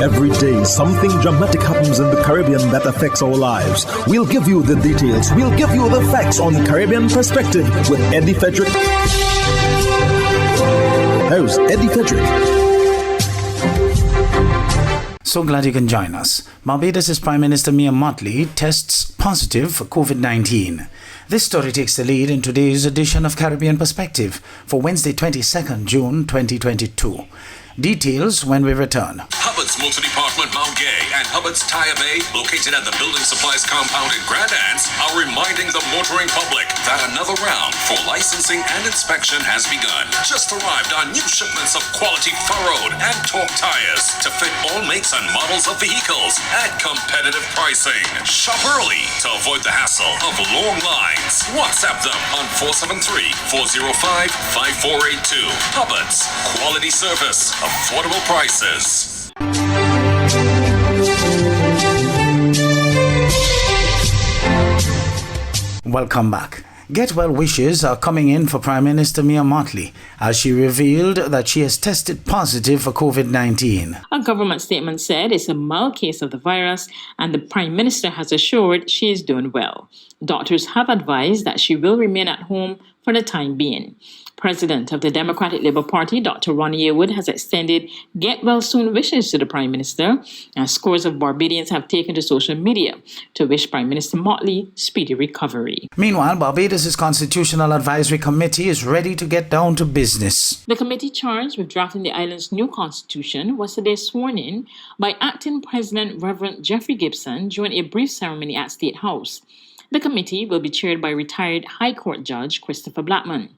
Every day, something dramatic happens in the Caribbean that affects our lives. We'll give you the details. We'll give you the facts on Caribbean Perspective with Eddie Frederick. Here's Eddie Frederick. So glad you can join us. Barbados' Prime Minister Mottley tests positive for COVID-19. This story takes the lead in today's edition of Caribbean Perspective for Wednesday, 22nd June 2022. Details when we return. Hubbard's Multi-Department Mount Gay and Hubbard's Tire Bay, located at the Building Supplies Compound in Grand Anse, are reminding the motoring public that another round for licensing and inspection has begun. Just arrived on new shipments of quality furrowed and torque tires to fit all makes and models of vehicles at competitive pricing. Shop early to avoid the hassle of long lines. WhatsApp them on 473-405-5482. Hubbard's, quality service, affordable prices. Welcome back. Get well wishes are coming in for Prime Minister Mottley as she revealed that she has tested positive for COVID-19. A government statement said it's a mild case of the virus and the Prime Minister has assured she is doing well. Doctors have advised that she will remain at home for the time being. President of the Democratic Labour Party, Dr. Ronnie Yearwood, has extended get well soon wishes to the Prime Minister, and scores of Barbadians have taken to social media to wish Prime Minister Mottley speedy recovery. Meanwhile, Barbados' Constitutional Advisory Committee is ready to get down to business. The committee charged with drafting the island's new constitution was today sworn in by Acting President Reverend Jeffrey Gibson during a brief ceremony at State House. The committee will be chaired by retired High Court Judge Christopher Blackman.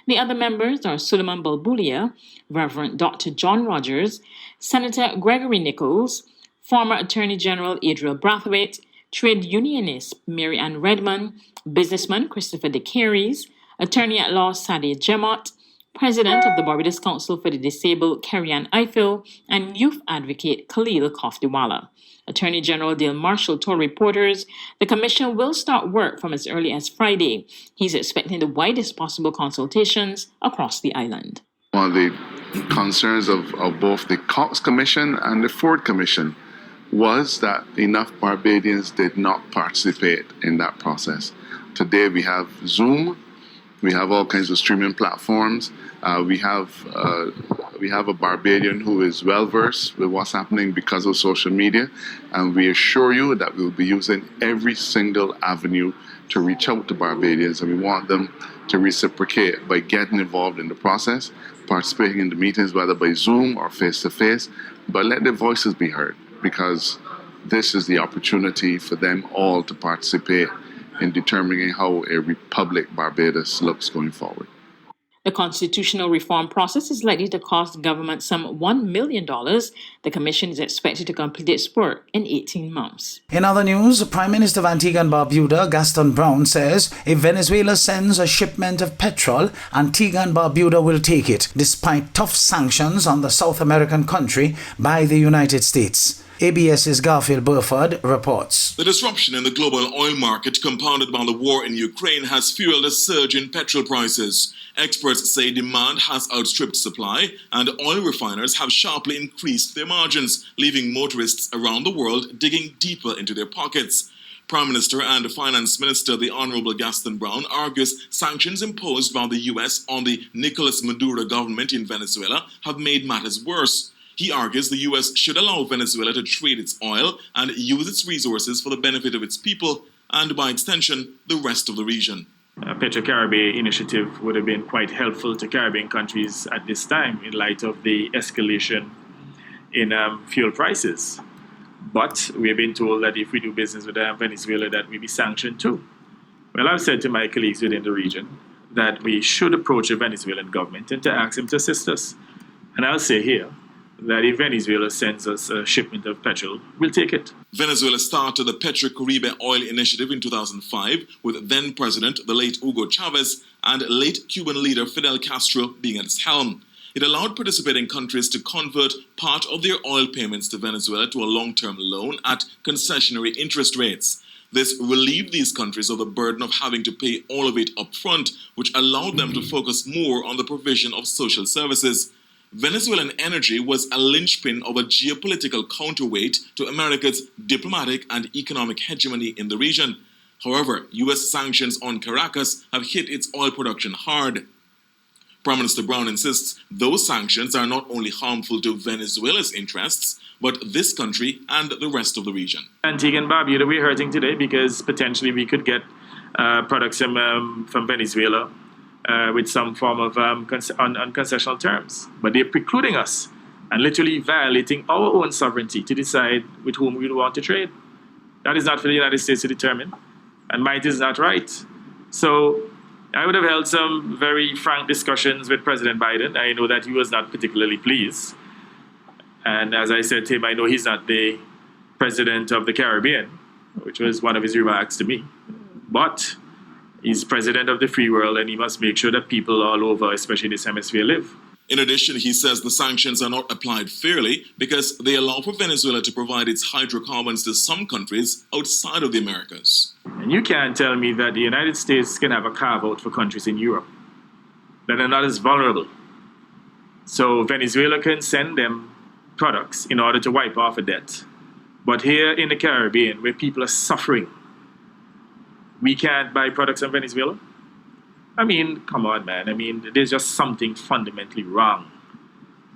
The other members are Suleiman Balbulia, Reverend Dr. John Rogers, Senator Gregory Nichols, former Attorney General Adriel Brathwaite, trade unionist Mary Ann Redmond, businessman Christopher De Caries, Attorney-at-Law Sadia Jemot, President of the Barbados Council for the Disabled Kerry-Ann Eiffel, and youth advocate Khalil Kofdiwala. Attorney General Dale Marshall told reporters the commission will start work from as early as Friday. He's expecting the widest possible consultations across the island. One of the concerns of both the Cox Commission and the Ford Commission was that enough Barbadians did not participate in that process. Today we have Zoom, we have all kinds of streaming platforms. We have a Barbadian who is well versed with what's happening because of social media, and we assure you that we will be using every single avenue to reach out to Barbadians, and we want them to reciprocate by getting involved in the process, participating in the meetings, whether by Zoom or face-to-face, but let their voices be heard, because this is the opportunity for them all to participate in determining how a Republic Barbados looks going forward. The constitutional reform process is likely to cost government some $1 million. The commission is expected to complete its work in 18 months. In other news, Prime Minister of Antigua and Barbuda, Gaston Brown, says if Venezuela sends a shipment of petrol, Antigua and Barbuda will take it, despite tough sanctions on the South American country by the United States. ABS's Garfield Burford reports. The disruption in the global oil market compounded by the war in Ukraine has fueled a surge in petrol prices. Experts say demand has outstripped supply, and oil refiners have sharply increased their margins, leaving motorists around the world digging deeper into their pockets. Prime Minister and Finance Minister, the Honorable Gaston Brown, argues sanctions imposed by the U.S. on the Nicolas Maduro government in Venezuela have made matters worse. He argues the U.S. should allow Venezuela to trade its oil and use its resources for the benefit of its people and, by extension, the rest of the region. A Petro-Caribbean initiative would have been quite helpful to Caribbean countries at this time in light of the escalation in fuel prices. But we have been told that if we do business with Venezuela, that we be sanctioned too. Well, I've said to my colleagues within the region that we should approach the Venezuelan government and to ask them to assist us. And I'll say here that if Venezuela sends us a shipment of petrol, we'll take it. Venezuela started the Petro-Caribe Oil Initiative in 2005 with then-President, the late Hugo Chavez, and late Cuban leader Fidel Castro being at its helm. It allowed participating countries to convert part of their oil payments to Venezuela to a long-term loan at concessionary interest rates. This relieved these countries of the burden of having to pay all of it up front, which allowed them to focus more on the provision of social services. Venezuelan energy was a linchpin of a geopolitical counterweight to America's diplomatic and economic hegemony in the region. However, U.S. sanctions on Caracas have hit its oil production hard. Prime Minister Brown insists those sanctions are not only harmful to Venezuela's interests, but this country and the rest of the region. Antigua and Barbuda, we're hurting today because potentially we could get products from Venezuela with some form of on concessional terms. But they're precluding us and literally violating our own sovereignty to decide with whom we want to trade. That is not for the United States to determine, and might is not right. So I would have held some very frank discussions with President Biden. I know that he was not particularly pleased. And as I said to him, I know he's not the president of the Caribbean, which was one of his remarks to me. But he's president of the free world, and he must make sure that people all over, especially in this hemisphere, live. In addition, he says the sanctions are not applied fairly because they allow for Venezuela to provide its hydrocarbons to some countries outside of the Americas. And you can't tell me that the United States can have a carve-out for countries in Europe that are not as vulnerable. So Venezuela can send them products in order to wipe off a debt. But here in the Caribbean, where people are suffering, we can't buy products from Venezuela? I mean, come on, man. I mean, there's just something fundamentally wrong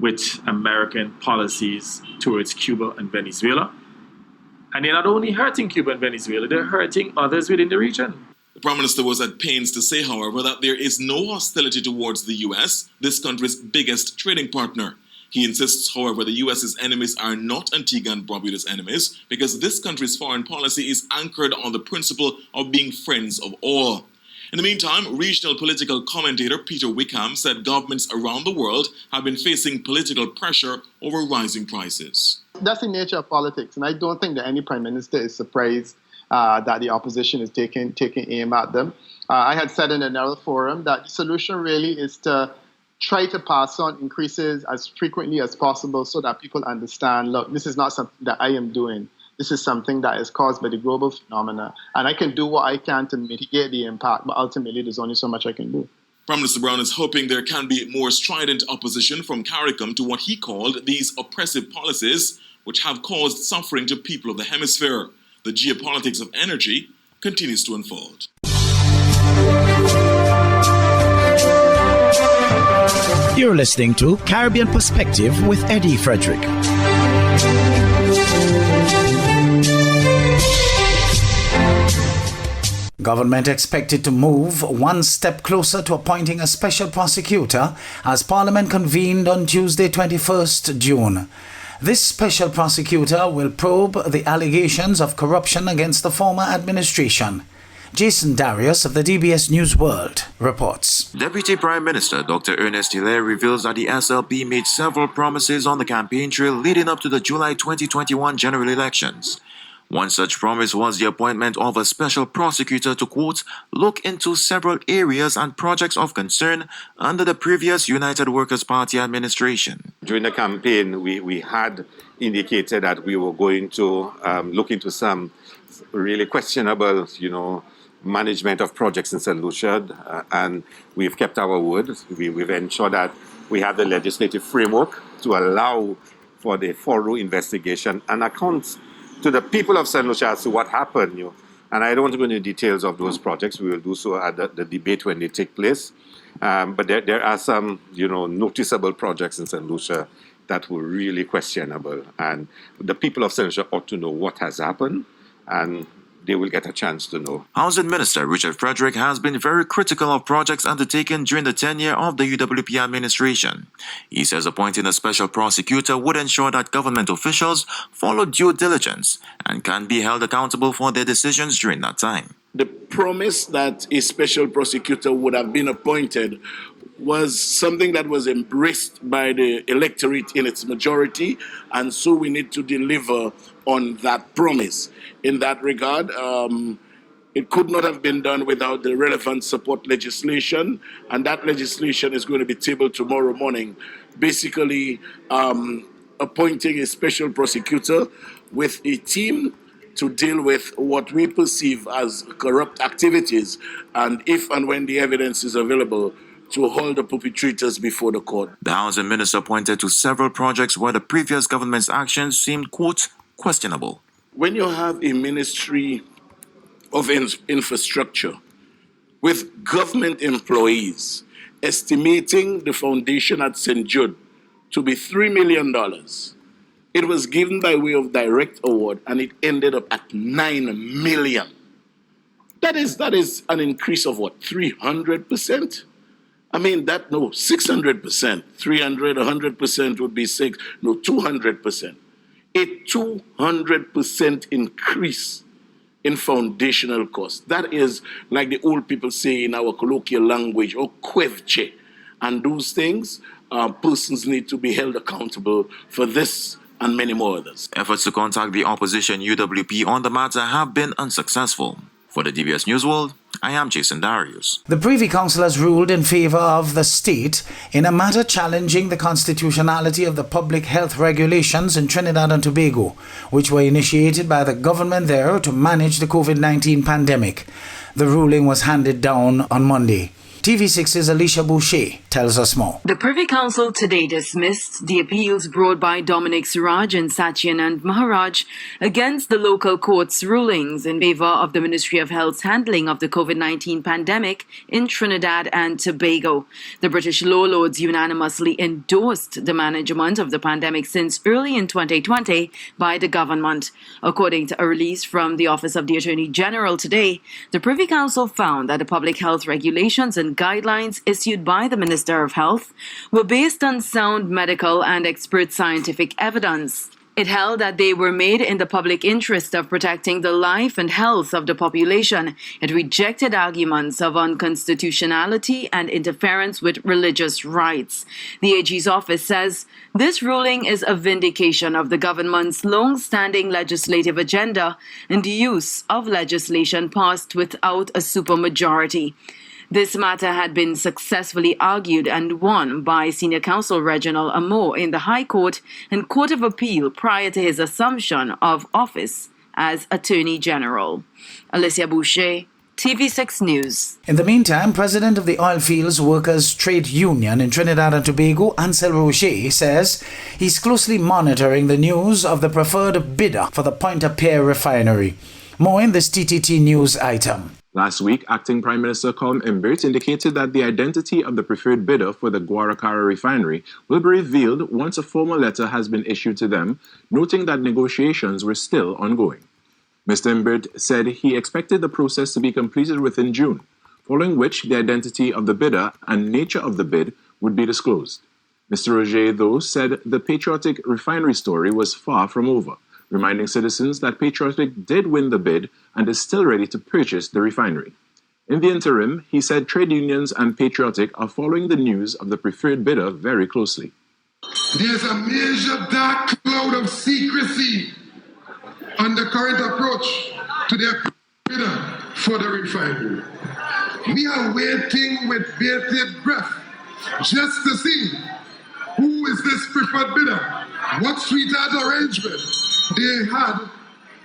with American policies towards Cuba and Venezuela. And they're not only hurting Cuba and Venezuela, they're hurting others within the region. The Prime Minister was at pains to say, however, that there is no hostility towards the U.S., this country's biggest trading partner. He insists, however, the U.S.'s enemies are not Antigua and Barbuda's enemies because this country's foreign policy is anchored on the principle of being friends of all. In the meantime, regional political commentator Peter Wickham said governments around the world have been facing political pressure over rising prices. That's the nature of politics, and I don't think that any prime minister is surprised that the opposition is taking aim at them. I had said in another forum that the solution really is to try to pass on increases as frequently as possible so that people understand, look, this is not something that I am doing. This is something that is caused by the global phenomena. And I can do what I can to mitigate the impact, but ultimately there's only so much I can do. Prime Minister Brown is hoping there can be more strident opposition from CARICOM to what he called these oppressive policies, which have caused suffering to people of the hemisphere. The geopolitics of energy continues to unfold. You're listening to Caribbean Perspective with Eddie Frederick. Government expected to move one step closer to appointing a special prosecutor as Parliament convened on Tuesday, 21st June. This special prosecutor will probe the allegations of corruption against the former administration. Jason Darius of the DBS News World reports. Deputy Prime Minister Dr. Ernest Hilaire reveals that the SLP made several promises on the campaign trail leading up to the July 2021 general elections. One such promise was the appointment of a special prosecutor to, quote, look into several areas and projects of concern under the previous United Workers' Party administration. During the campaign, we had indicated that we were going to look into some really questionable, management of projects in St. Lucia, and we've kept our word. We've ensured that we have the legislative framework to allow for the thorough investigation and account to the people of St. Lucia as to what happened. And I don't want to go into details of those projects. We will do so at the debate when they take place. But there are some, noticeable projects in St. Lucia that were really questionable. And the people of St. Lucia ought to know what has happened, and they will get a chance to know. Housing Minister Richard Frederick has been very critical of projects undertaken during the tenure of the UWP administration. He says appointing a special prosecutor would ensure that government officials follow due diligence and can be held accountable for their decisions during that time. The promise that a special prosecutor would have been appointed was something that was embraced by the electorate in its majority, and so we need to deliver on that promise. In that regard, it could not have been done without the relevant support legislation, and that legislation is going to be tabled tomorrow morning, basically appointing a special prosecutor with a team to deal with what we perceive as corrupt activities, and if and when the evidence is available, to hold the perpetrators before the court. The housing minister pointed to several projects where the previous government's actions seemed, quote, questionable. When you have a ministry of infrastructure with government employees estimating the foundation at St. Jude to be $3 million, it was given by way of direct award and it ended up at $9 million. That is an increase of what, 300%? I mean, 600%. 300, 100% would be 200%. A 200% increase in foundational costs. That is, like the old people say in our colloquial language, or kwevche. And those things, persons need to be held accountable for this and many more others. Efforts to contact the opposition UWP on the matter have been unsuccessful. For the DBS News World, I am Jason Darius. The Privy Council has ruled in favor of the state in a matter challenging the constitutionality of the public health regulations in Trinidad and Tobago, which were initiated by the government there to manage the COVID-19 pandemic. The ruling was handed down on Monday. TV6's Alicia Boucher tells us more. The Privy Council today dismissed the appeals brought by Dominic Suraj and Satyanand Maharaj against the local court's rulings in favor of the Ministry of Health's handling of the COVID-19 pandemic in Trinidad and Tobago. The British law lords unanimously endorsed the management of the pandemic since early in 2020 by the government. According to a release from the Office of the Attorney General today, the Privy Council found that the public health regulations and guidelines issued by the Minister of Health were based on sound medical and expert scientific evidence. It held that they were made in the public interest of protecting the life and health of the population. It rejected arguments of unconstitutionality and interference with religious rights. The AG's office says this ruling is a vindication of the government's long-standing legislative agenda and the use of legislation passed without a supermajority. This matter had been successfully argued and won by Senior Counsel Reginald Amo in the High Court and Court of Appeal prior to his assumption of office as Attorney General. Alicia Boucher, TV6 News. In the meantime, President of the Oilfields Workers Trade Union in Trinidad and Tobago, Ansel Rocher, says he's closely monitoring the news of the preferred bidder for the Pointe-à-Pierre refinery. More in this TTT News item. Last week, Acting Prime Minister Colm Imbert indicated that the identity of the preferred bidder for the Guaracara refinery will be revealed once a formal letter has been issued to them, noting that negotiations were still ongoing. Mr. Imbert said he expected the process to be completed within June, following which the identity of the bidder and nature of the bid would be disclosed. Mr. Roger, though, said the Patriotic refinery story was far from over, reminding citizens that Patriotic did win the bid and is still ready to purchase the refinery. In the interim, he said trade unions and Patriotic are following the news of the preferred bidder very closely. There's a major dark cloud of secrecy on the current approach to the bidder for the refinery. We are waiting with bated breath just to see who is this preferred bidder, what sweetheart arrangement they had,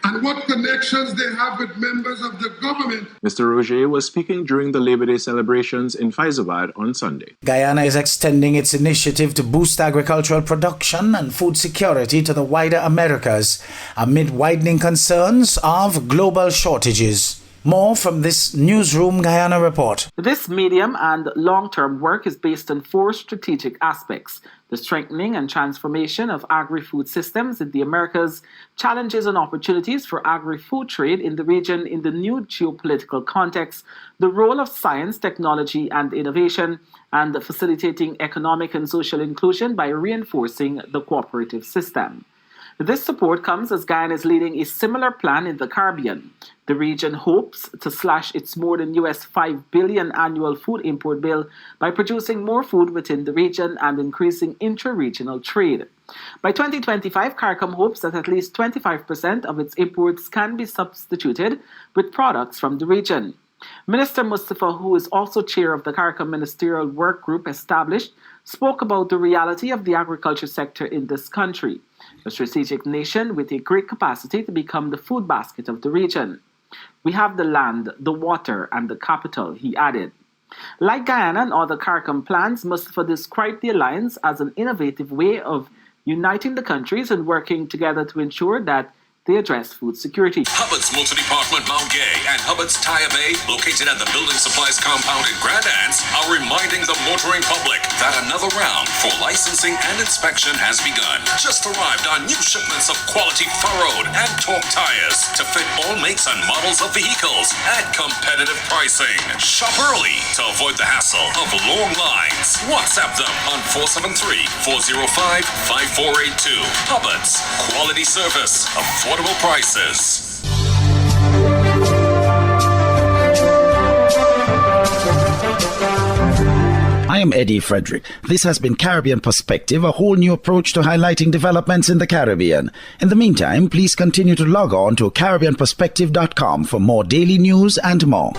and what connections they have with members of the government. Mr. Roger was speaking during the Labor Day celebrations in Faizabad on Sunday. Guyana is extending its initiative to boost agricultural production and food security to the wider Americas amid widening concerns of global shortages. More from this Newsroom Guyana report. This medium and long-term work is based on 4 strategic aspects: the strengthening and transformation of agri-food systems in the Americas, challenges and opportunities for agri-food trade in the region in the new geopolitical context, the role of science, technology, and innovation, and facilitating economic and social inclusion by reinforcing the cooperative system. This support comes as Guyana is leading a similar plan in the Caribbean. The region hopes to slash its more than $5 billion annual food import bill by producing more food within the region and increasing intra-regional trade. By 2025, CARICOM hopes that at least 25% of its imports can be substituted with products from the region. Minister Mustafa, who is also chair of the CARICOM Ministerial Work Group established, spoke about the reality of the agriculture sector in this country, a strategic nation with a great capacity to become the food basket of the region. We have the land, the water, and the capital, he added. Like Guyana and other CARICOM plans, Mustafa described the alliance as an innovative way of uniting the countries and working together to ensure that they address food security. Hubbard's Motor Department Mount Gay and Hubbard's Tire Bay, located at the Building Supplies compound in Grand Anse, are reminding the motoring public that another round for licensing and inspection has begun. Just arrived on new shipments of quality furrowed and torque tires to fit all makes and models of vehicles at competitive pricing. Shop early to avoid the hassle of long lines. WhatsApp them on 473-405-5482. Hubbard's, quality service, affordable prices. I am Eddie Frederick. This has been Caribbean Perspective, a whole new approach to highlighting developments in the Caribbean. In the meantime, please continue to log on to CaribbeanPerspective.com for more daily news and more.